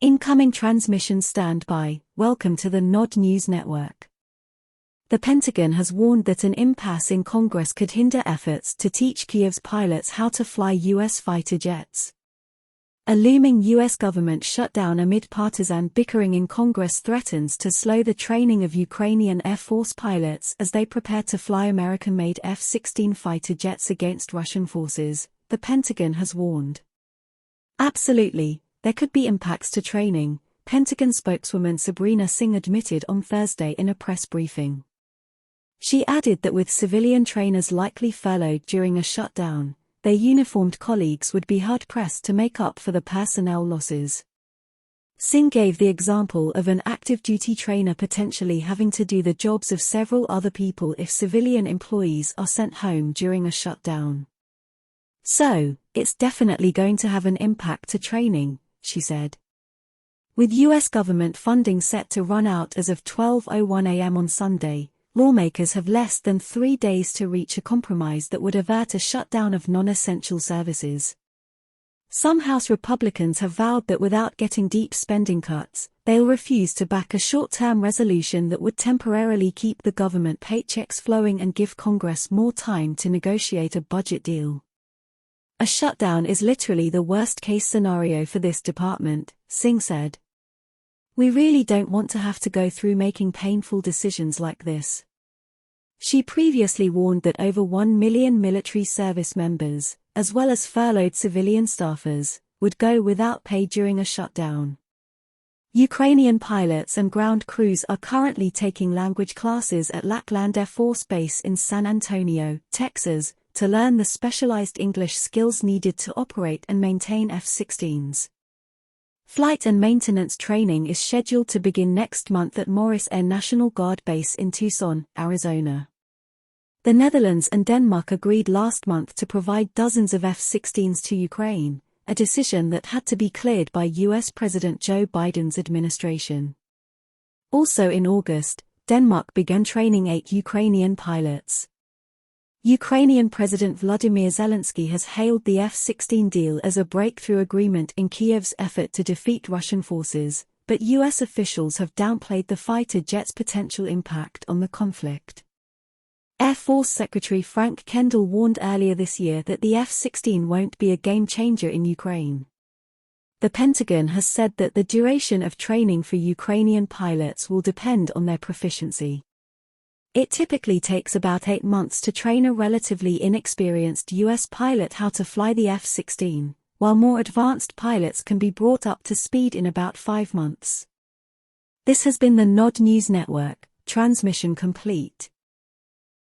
Incoming transmission standby. Welcome to the Nod News Network. The Pentagon has warned that an impasse in Congress could hinder efforts to teach Kyiv's pilots how to fly U.S. fighter jets. A looming U.S. government shutdown amid partisan bickering in Congress threatens to slow the training of Ukrainian Air Force pilots as they prepare to fly American-made F-16 fighter jets against Russian forces, the Pentagon has warned. Absolutely. There could be impacts to training, Pentagon spokeswoman Sabrina Singh admitted on Thursday in a press briefing. She added that with civilian trainers likely furloughed during a shutdown, their uniformed colleagues would be hard-pressed to make up for the personnel losses. Singh gave the example of an active-duty trainer potentially having to do the jobs of several other people if civilian employees are sent home during a shutdown. So, it's definitely going to have an impact to training, she said. With U.S. government funding set to run out as of 12:01 a.m. on Sunday, lawmakers have less than 3 days to reach a compromise that would avert a shutdown of non-essential services. Some House Republicans have vowed that without getting deep spending cuts, they'll refuse to back a short-term resolution that would temporarily keep the government paychecks flowing and give Congress more time to negotiate a budget deal. A shutdown is literally the worst-case scenario for this department, Singh said. We really don't want to have to go through making painful decisions like this. She previously warned that over 1 million military service members, as well as furloughed civilian staffers, would go without pay during a shutdown. Ukrainian pilots and ground crews are currently taking language classes at Lackland Air Force Base in San Antonio, Texas, to learn the specialized English skills needed to operate and maintain F-16s. Flight and maintenance training is scheduled to begin next month at Morris Air National Guard Base in Tucson, Arizona. The Netherlands and Denmark agreed last month to provide dozens of F-16s to Ukraine, a decision that had to be cleared by U.S. President Joe Biden's administration. Also in August, Denmark began training 8 Ukrainian pilots. Ukrainian President Volodymyr Zelensky has hailed the F-16 deal as a breakthrough agreement in Kyiv's effort to defeat Russian forces, but U.S. officials have downplayed the fighter jet's potential impact on the conflict. Air Force Secretary Frank Kendall warned earlier this year that the F-16 won't be a game-changer in Ukraine. The Pentagon has said that the duration of training for Ukrainian pilots will depend on their proficiency. It typically takes about 8 months to train a relatively inexperienced U.S. pilot how to fly the F-16, while more advanced pilots can be brought up to speed in about 5 months. This has been the Nod News Network, transmission complete.